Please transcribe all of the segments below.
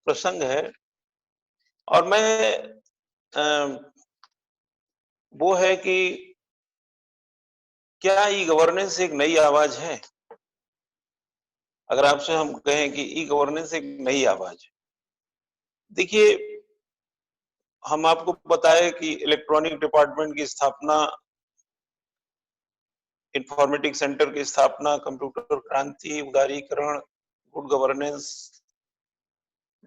प्रसंग है और अ, वो है कि क्या ई गवर्नेंस एक नई आवाज है? अगर आपसे हम कहें कि ई गवर्नेंस एक नई आवाज है। देखिए, हम आपको बताएं कि इलेक्ट्रॉनिक डिपार्टमेंट की स्थापना, इंफॉर्मेटिक्स सेंटर की स्थापना, कंप्यूटर क्रांति, उदारीकरण, गुड गवर्नेंस,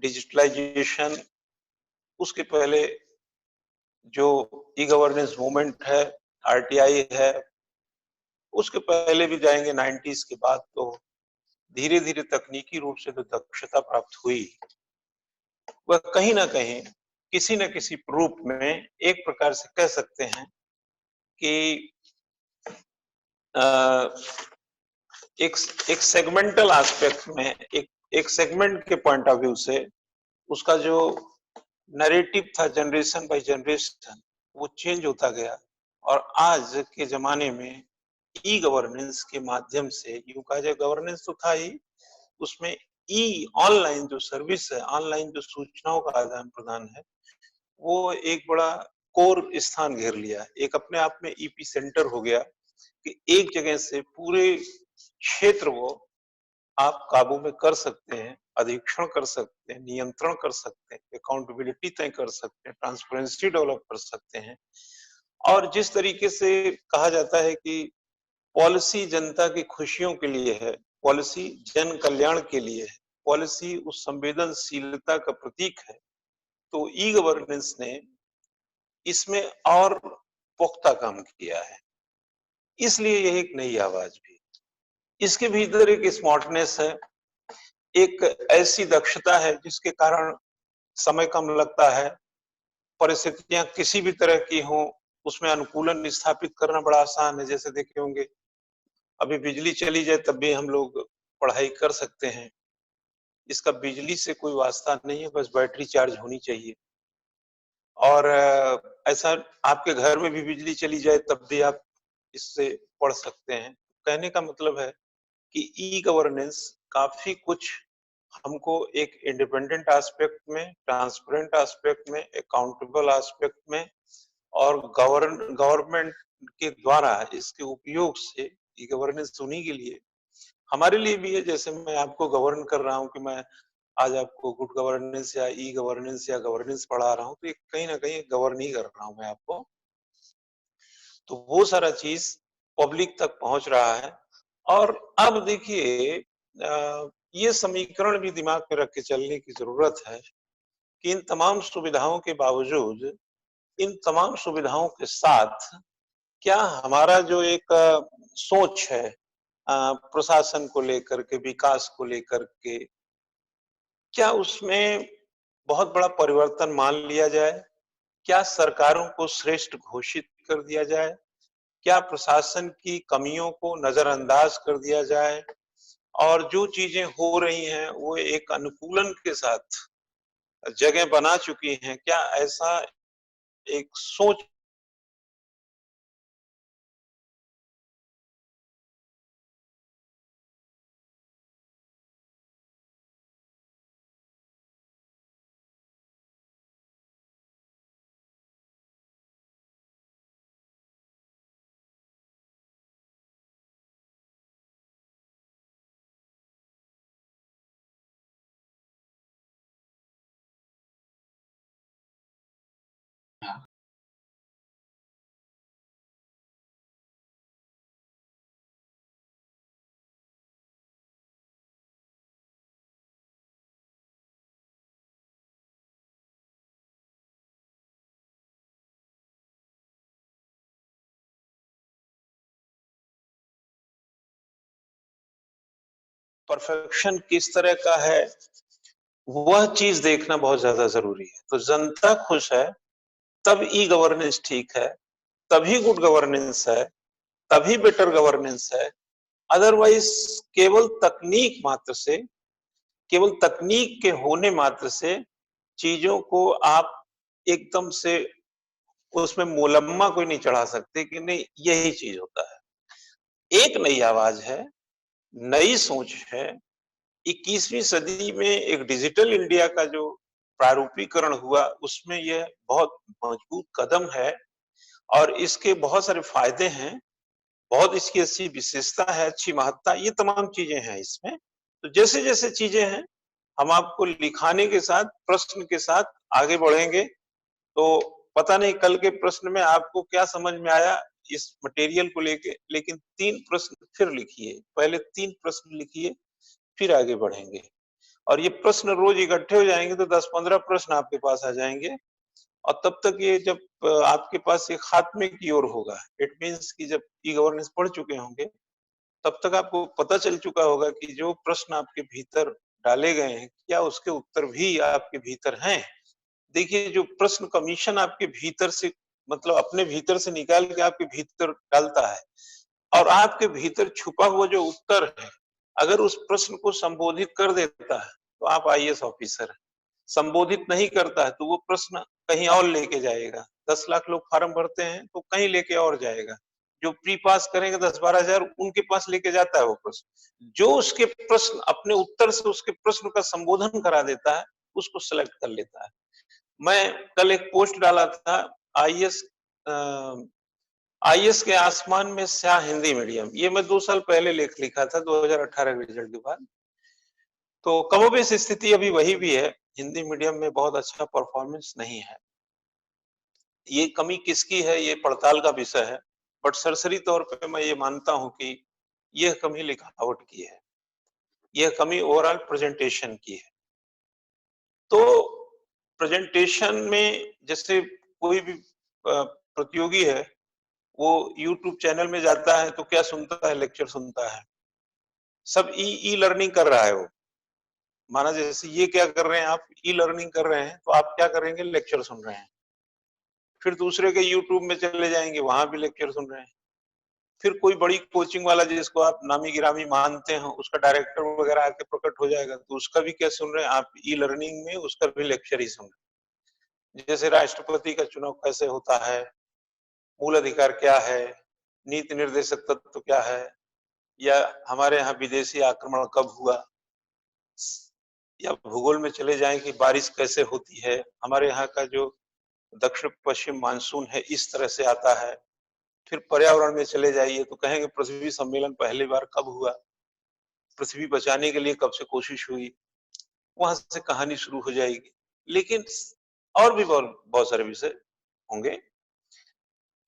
डिजिटलाइजेशन, उसके पहले जो ई गवर्नेंस मूवमेंट है, आरटीआई है, उसके पहले भी जाएंगे 90s के बाद। तो धीरे धीरे तकनीकी रूप से जो दक्षता प्राप्त हुई वह कहीं ना कहीं किसी न किसी रूप में एक प्रकार से कह सकते हैं कि एक एक सेगमेंटल एस्पेक्ट में, एक सेगमेंट के पॉइंट ऑफ व्यू से उसका जो नैरेटिव था जनरेशन बाय जनरेशन वो चेंज होता गया और आज के जमाने में ई गवर्नेंस के माध्यम से, यूं कहा जाए गवर्नेंस तो था ही, उसमें ई ऑनलाइन जो सर्विस है, ऑनलाइन जो सूचनाओं का आदान प्रदान है, वो एक बड़ा कोर स्थान घेर लिया। एक अपने आप में ईपी सेंटर हो गया कि एक जगह से पूरे क्षेत्र वो आप काबू में कर सकते हैं, अधीक्षण कर सकते हैं, नियंत्रण कर सकते हैं, अकाउंटेबिलिटी तय कर सकते हैं, ट्रांसपेरेंसी डेवलप कर सकते हैं। और जिस तरीके से कहा जाता है कि पॉलिसी जनता की खुशियों के लिए है, पॉलिसी जन कल्याण के लिए है, पॉलिसी उस संवेदनशीलता का प्रतीक है, तो ई गवर्नेंस ने इसमें और पुख्ता काम किया है। इसलिए यह एक नई आवाज भी, इसके भीतर एक स्मार्टनेस है, एक ऐसी दक्षता है जिसके कारण समय कम लगता है, परिस्थितियां किसी भी तरह की हों उसमें अनुकूलन स्थापित करना बड़ा आसान है। जैसे देखे होंगे, अभी बिजली चली जाए तब भी हम लोग पढ़ाई कर सकते हैं, इसका बिजली से कोई वास्ता नहीं है, बस बैटरी चार्ज होनी चाहिए। और ऐसा आपके घर में भी बिजली चली जाए तब भी आप इससे पढ़ सकते हैं। कहने का मतलब है कि ई गवर्नेंस काफी कुछ हमको एक इंडिपेंडेंट एस्पेक्ट में, ट्रांसपेरेंट एस्पेक्ट में, अकाउंटेबल एस्पेक्ट में और गवर्नमेंट के द्वारा इसके उपयोग से, ई गवर्नेंस उन्हीं के लिए, हमारे लिए भी है। जैसे मैं आपको गवर्न कर रहा हूं कि मैं आज आपको गुड गवर्नेंस या ई गवर्नेंस या गवर्नेंस पढ़ा रहा हूं, तो कहीं ना कहीं गवर्न ही कर रहा हूं मैं आपको। तो वो सारा चीज पब्लिक तक पहुंच रहा है। और अब देखिए, ये समीकरण भी दिमाग में रख के चलने की जरूरत है कि इन तमाम सुविधाओं के बावजूद, इन तमाम सुविधाओं के साथ क्या हमारा जो एक सोच है प्रशासन को लेकर के, विकास को लेकर के, क्या उसमें बहुत बड़ा परिवर्तन मान लिया जाए? क्या सरकारों को श्रेष्ठ घोषित कर दिया जाए? क्या प्रशासन की कमियों को नजरअंदाज कर दिया जाए और जो चीजें हो रही हैं वो एक अनुकूलन के साथ जगह बना चुकी हैं? क्या ऐसा एक सोच परफेक्शन किस तरह का है, वह चीज देखना बहुत ज्यादा जरूरी है। तो जनता खुश है तब ई गवर्नेंस ठीक है, तभी गुड गवर्नेंस है, तभी बेटर गवर्नेंस है। अदरवाइज केवल तकनीक मात्र से, केवल तकनीक के होने मात्र से चीजों को आप एकदम से उसमें मोलम्मा कोई नहीं चढ़ा सकते कि नहीं यही चीज होता है। एक नई आवाज है, नई सोच है, 21वीं सदी में एक डिजिटल इंडिया का जो प्रारूपीकरण हुआ, उसमें यह बहुत मजबूत कदम है और इसके बहुत सारे फायदे हैं, बहुत इसकी अच्छी विशेषता है, अच्छी महत्ता, ये तमाम चीजें हैं इसमें। तो जैसे-जैसे चीजें हैं, हम आपको लिखाने के साथ, प्रश्न के साथ आगे बढ़ेंगे। तो पता नहीं कल के प्रश्न में आपको क्या समझ में आया इस मटेरियल को लेके, लेकिन 3 प्रश्न फिर लिखिए। पहले 3 प्रश्न लिखिए, फिर आगे बढ़ेंगे। और ये प्रश्न रोज इकट्ठे हो जाएंगे तो 10-15 प्रश्न आपके पास आ जाएंगे और तब तक ये जब आपके पास ये खात्मे की ओर होगा, इट मीन्स कि जब ई गवर्नेंस पढ़ चुके होंगे, तब तक आपको पता चल चुका होगा कि जो प्रश्न आपके भीतर डाले गए हैं, क्या उसके उत्तर भी आपके भीतर हैं। देखिए, जो प्रश्न कमीशन आपके भीतर से, मतलब अपने भीतर से निकाल के आपके भीतर डालता है और आपके भीतर छुपा हुआ जो उत्तर है, अगर उस प्रश्न को संबोधित कर देता है तो आप आईएएस ऑफिसर हैं। संबोधित नहीं करता है तो वो प्रश्न कहीं और लेके जाएगा। 10 लाख लोग फार्म भरते हैं तो कहीं लेके और जाएगा। जो प्री पास करेंगे 10-12 हजार, उनके पास लेके जाता है वो प्रश्न। जो उसके प्रश्न अपने उत्तर से उसके प्रश्न का संबोधन करा देता है, उसको सेलेक्ट कर लेता है। मैं कल एक पोस्ट डाला था, आईएएस आईएएस के आसमान में स्याह हिंदी मीडियम, ये मैं 2 साल पहले लेख लिखा था 2018 के रिजल्ट के बाद। तो कमोबेश स्थिति अभी वही भी है, हिंदी मीडियम में बहुत अच्छा परफॉर्मेंस नहीं है। ये कमी किसकी है, ये पड़ताल का विषय है, बट सरसरी तौर पे मैं ये मानता हूं कि यह कमी लिखावट की है, यह कमी ओवरऑल प्रेजेंटेशन की है। तो प्रेजेंटेशन में जैसे कोई भी प्रतियोगी है, वो यूट्यूब चैनल में जाता है तो क्या सुनता है, लेक्चर सुनता है। सब ई लर्निंग कर रहा है वो। माना जैसे ये क्या कर रहे हैं आप, ई लर्निंग कर रहे हैं, तो आप क्या करेंगे, लेक्चर सुन रहे हैं। फिर दूसरे के यूट्यूब में चले जाएंगे, वहां भी लेक्चर सुन रहे हैं। फिर कोई बड़ी कोचिंग वाला जिसको आप नामी गिरामी मानते हो, उसका डायरेक्टर वगैरह आके प्रकट हो जाएगा, तो उसका भी क्या सुन रहे हैं आप, ई लर्निंग में उसका भी लेक्चर ही सुन रहे हैं। जैसे राष्ट्रपति का चुनाव कैसे होता है, मूल अधिकार क्या है, नीति निर्देशक तत्व क्या है, या हमारे यहाँ विदेशी आक्रमण कब हुआ, या भूगोल में चले जाएं कि बारिश कैसे होती है, हमारे यहाँ का जो दक्षिण पश्चिम मानसून है इस तरह से आता है। फिर पर्यावरण में चले जाइए तो कहेंगे पृथ्वी सम्मेलन पहली बार कब हुआ, पृथ्वी बचाने के लिए कब से कोशिश हुई, वहां से कहानी शुरू हो जाएगी। लेकिन और भी बहुत बहुत सारे विषय होंगे,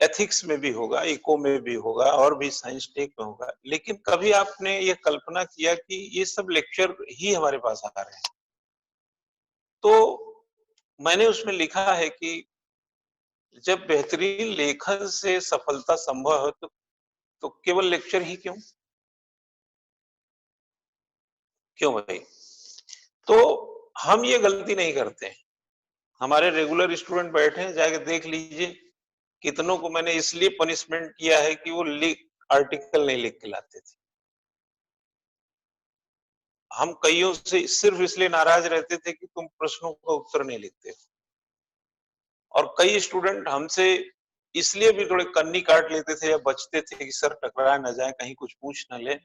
एथिक्स में भी होगा, इको में भी होगा, और भी साइंस टेक में होगा। लेकिन कभी आपने ये कल्पना किया कि ये सब लेक्चर ही हमारे पास आ रहे हैं? तो मैंने उसमें लिखा है कि जब बेहतरीन लेखन से सफलता संभव है तो केवल लेक्चर ही क्यों, क्यों भाई? तो हम ये गलती नहीं करते हैं। हमारे रेगुलर स्टूडेंट बैठे हैं, जाके देख लीजिए कितनों को मैंने इसलिए पनिशमेंट किया है कि वो आर्टिकल नहीं लिख के लाते थे। हम कईयों से सिर्फ इसलिए नाराज रहते थे कि तुम प्रश्नों का उत्तर नहीं लिखते हो। और कई स्टूडेंट हमसे इसलिए भी थोड़े कन्नी काट लेते थे या बचते थे कि सर टकरा ना जाए, कहीं कुछ पूछ ना ले।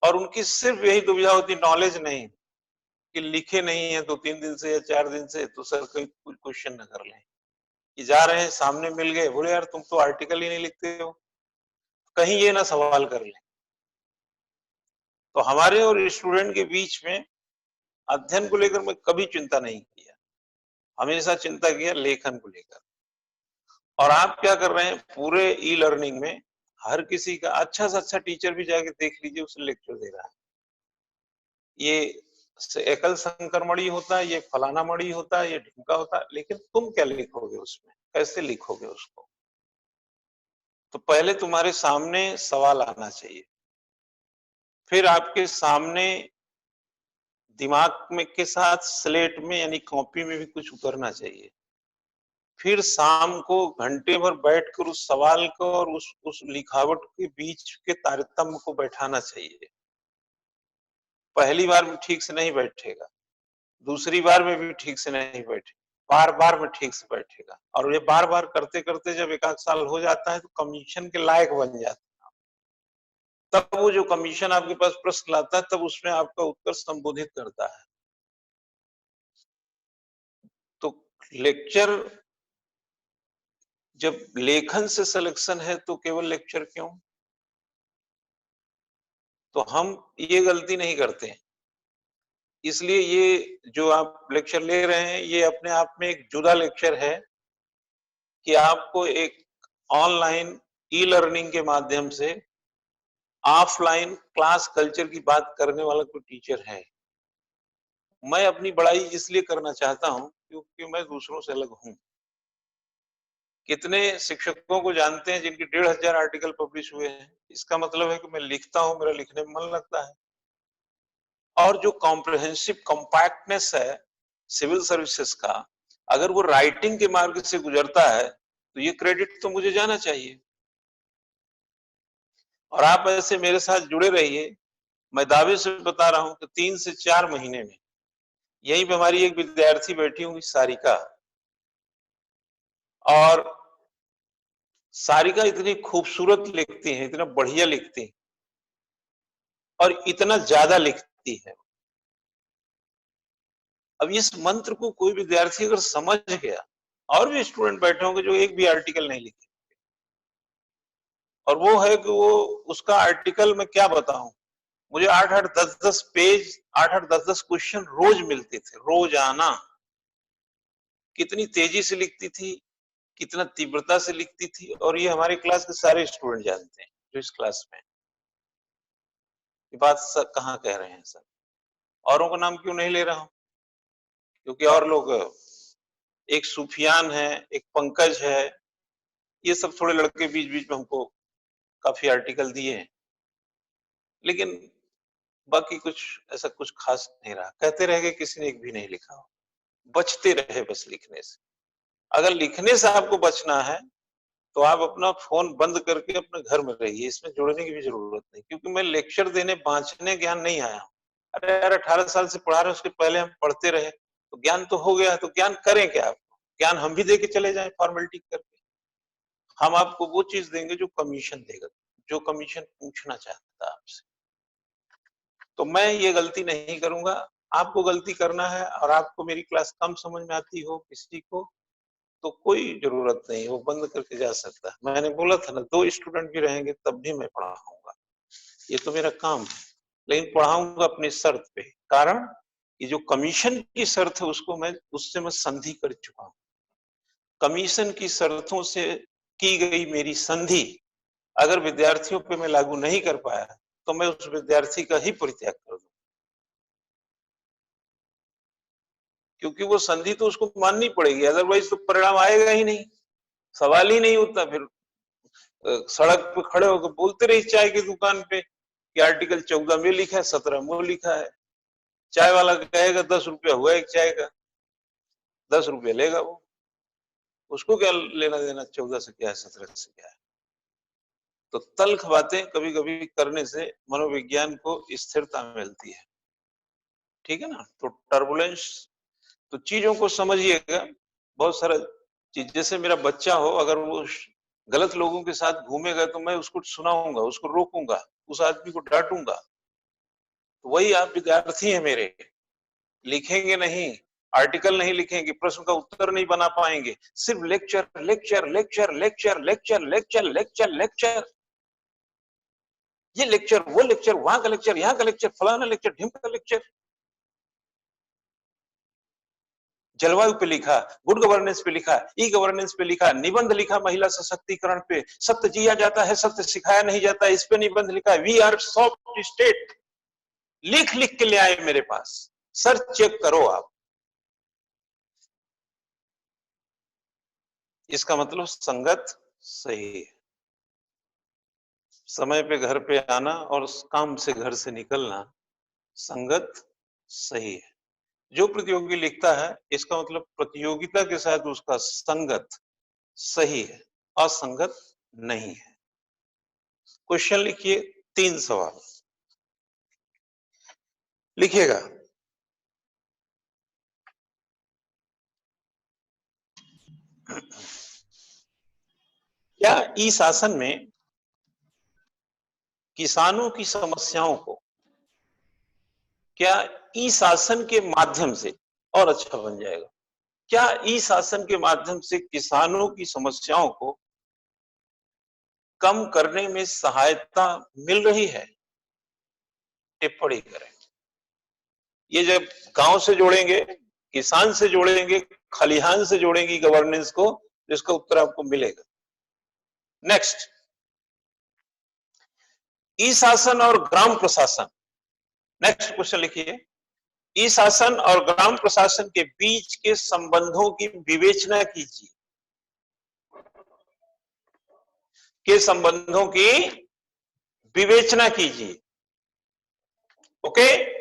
और उनकी सिर्फ यही दुविधा होती, नॉलेज नहीं, कि लिखे नहीं है 2-3 दिन से या 4 दिन से, तो सर कोई क्वेश्चन न कर लें। कि जा रहे हैं सामने मिल गए, बोले यार तुम तो आर्टिकल ही नहीं लिखते हो, कहीं ये ना सवाल कर लें। तो हमारे और स्टूडेंट के बीच में अध्ययन को लेकर मैं कभी चिंता नहीं किया, हमेशा चिंता किया लेखन को लेकर। और आप क्या कर रहे हैं, पूरे ई लर्निंग में हर किसी का अच्छा से अच्छा टीचर भी जाके देख लीजिए, उसे लेक्चर दे रहा है। ये एकल संकर मणि होता है, ये फलाना मणि होता है, ये ढिमका होता है, लेकिन तुम क्या लिखोगे उसमें, कैसे लिखोगे उसको? तो पहले तुम्हारे सामने सवाल आना चाहिए, फिर आपके सामने दिमाग में के साथ स्लेट में यानी कॉपी में भी कुछ उतरना चाहिए। फिर शाम को घंटे भर बैठकर उस सवाल को और उस लिखावट के बीच के तारतम्य को बैठाना चाहिए। पहली बार में ठीक से नहीं बैठेगा, दूसरी बार में भी ठीक से नहीं बैठेगा, बार बार में ठीक से बैठेगा। और ये बार बार करते करते जब 1 आध साल हो जाता है तो कमीशन के लायक बन जाता है, तब वो जो कमीशन आपके पास प्रश्न लाता है तब उसमें आपका उत्तर संबोधित करता है। तो लेक्चर जब लेखन से सिलेक्शन है तो केवल लेक्चर क्यों? तो हम ये गलती नहीं करते हैं। इसलिए ये जो आप लेक्चर ले रहे हैं ये अपने आप में एक जुदा लेक्चर है कि आपको एक ऑनलाइन ई लर्निंग के माध्यम से ऑफलाइन क्लास कल्चर की बात करने वाला कोई टीचर है। मैं अपनी बड़ाई इसलिए करना चाहता हूं क्योंकि मैं दूसरों से अलग हूं। कितने शिक्षकों को जानते हैं जिनके 1500 आर्टिकल पब्लिश हुए हैं? इसका मतलब है कि मैं लिखता हूं, मेरा लिखने में मन लगता है। और जो कॉम्प्रिहेंसिव कॉम्पैक्टनेस है सिविल सर्विसेज का, अगर वो राइटिंग के मार्ग से गुजरता है तो ये क्रेडिट तो मुझे जाना चाहिए। और आप ऐसे मेरे साथ जुड़े रहिए। मैं दावे से बता रहा हूं कि 3 से 4 महीने में यहीं पे हमारी एक विद्यार्थी बैठी होंगी सारिका, और सारिका इतनी खूबसूरत लिखती है, इतना बढ़िया लिखती है और इतना ज्यादा लिखती है। अब इस मंत्र को कोई विद्यार्थी अगर समझ गया, और भी स्टूडेंट बैठे होंगे जो एक भी आर्टिकल नहीं लिखे, और वो है कि वो उसका आर्टिकल मैं क्या बताऊं, मुझे 8-8 10-10 पेज 8-8 10-10 क्वेश्चन रोज मिलते थे, रोजाना। कितनी तेजी से लिखती थी, कितना तीव्रता से लिखती थी, और ये हमारे क्लास के सारे स्टूडेंट जानते हैं जो इस क्लास में। ये बात सर कहाँ कह रहे हैं सर? औरों का नाम क्यों नहीं ले रहा हूं? क्योंकि और लोग, एक सुफियान है, एक पंकज है, ये सब थोड़े लड़के बीच बीच में हमको काफी आर्टिकल दिए हैं, लेकिन बाकी कुछ ऐसा कुछ खास नहीं रहा। कहते रह गए, किसी ने एक भी नहीं लिखा हो। बचते रहे बस लिखने से। अगर लिखने से आपको बचना है तो आप अपना फोन बंद करके अपने घर में रहिए, इसमें जुड़ने की भी जरूरत नहीं। क्योंकि मैं लेक्चर देने बांचने ज्ञान नहीं आया हूं। अरे यार 18 साल से पढ़ा रहे, उसके पहले हम पढ़ते रहे तो ज्ञान तो हो गया, तो ज्ञान करें क्या? आपको ज्ञान हम भी दे के चले जाएं फॉर्मेलिटी करके। हम आपको वो चीज देंगे जो कमीशन देगा, जो कमीशन पूछना चाहता है आपसे। तो मैं ये गलती नहीं करूंगा। आपको गलती करना है और आपको मेरी क्लास कम समझ में आती हो किसी को, तो कोई जरूरत नहीं, वो बंद करके जा सकता है। मैंने बोला था ना, 2 स्टूडेंट भी रहेंगे तब भी मैं पढ़ाऊंगा, ये तो मेरा काम है। लेकिन पढ़ाऊंगा अपनी शर्त पे। कारण ये जो कमीशन की शर्त है उसको उससे मैं संधि कर चुका हूं। कमीशन की शर्तों से की गई मेरी संधि अगर विद्यार्थियों पे मैं लागू नहीं कर पाया तो मैं उस विद्यार्थी का ही परित्याग कर दूं। क्योंकि वो संधि तो उसको माननी पड़ेगी, अदरवाइज तो परिणाम आएगा ही नहीं, सवाल ही नहीं उठता। फिर सड़क पे खड़े होकर बोलते रही चाय की दुकान पे कि आर्टिकल 14 में लिखा है, 17 में लिखा है। चाय वाला कहेगा 10 रुपया हुआ एक चाय का, 10 रुपया लेगा वो, उसको क्या लेना देना 14 से क्या है, 17 से क्या है। तो तल्ख बातें कभी कभी करने से मनोविज्ञान को स्थिरता मिलती है। ठीक है ना? तो टर्बुलेंस, तो चीजों को समझिएगा। बहुत सारा चीज, जैसे मेरा बच्चा हो, अगर वो गलत लोगों के साथ घूमेगा तो मैं उसको सुनाऊंगा, उसको रोकूंगा, उस आदमी को डांटूंगा। तो वही आप विद्यार्थी हैं मेरे। लिखेंगे नहीं, आर्टिकल नहीं लिखेंगे, प्रश्न का उत्तर नहीं बना पाएंगे, सिर्फ lecture lecture lecture lecture lecture lecture lecture lecture, ये लेक्चर वो लेक्चर, वहां का लेक्चर, यहाँ का लेक्चर, फलाना लेक्चर, ढिमका का लेक्चर। जलवायु पे लिखा, गुड गवर्नेंस पे लिखा, ई गवर्नेंस पे लिखा, निबंध लिखा महिला सशक्तिकरण पे, सत्य जिया जाता है सत्य सिखाया नहीं जाता, इस पे निबंध लिखा, वी आर सॉफ्ट स्टेट, लिख लिख के ले आए मेरे पास। सर चेक करो आप। इसका मतलब संगत सही है। समय पे घर पे आना और काम से घर से निकलना, संगत सही है। जो प्रतियोगी लिखता है इसका मतलब प्रतियोगिता के साथ उसका संगत सही है, असंगत नहीं है। क्वेश्चन लिखिए, 3 सवाल लिखिएगा। क्या ई शासन में किसानों की समस्याओं को क्या ई शासन के माध्यम से और अच्छा बन जाएगा? क्या ई शासन के माध्यम से किसानों की समस्याओं को कम करने में सहायता मिल रही है? टिप्पणी करें। ये जब गांव से जोड़ेंगे, किसान से जोड़ेंगे, खलिहान से जोड़ेंगे गवर्नेंस को, इसका उत्तर आपको मिलेगा। नेक्स्ट, ई शासन और ग्राम प्रशासन। नेक्स्ट क्वेश्चन लिखिए, ई शासन और ग्राम प्रशासन के बीच के संबंधों की विवेचना कीजिए। के संबंधों की विवेचना कीजिए। ओके,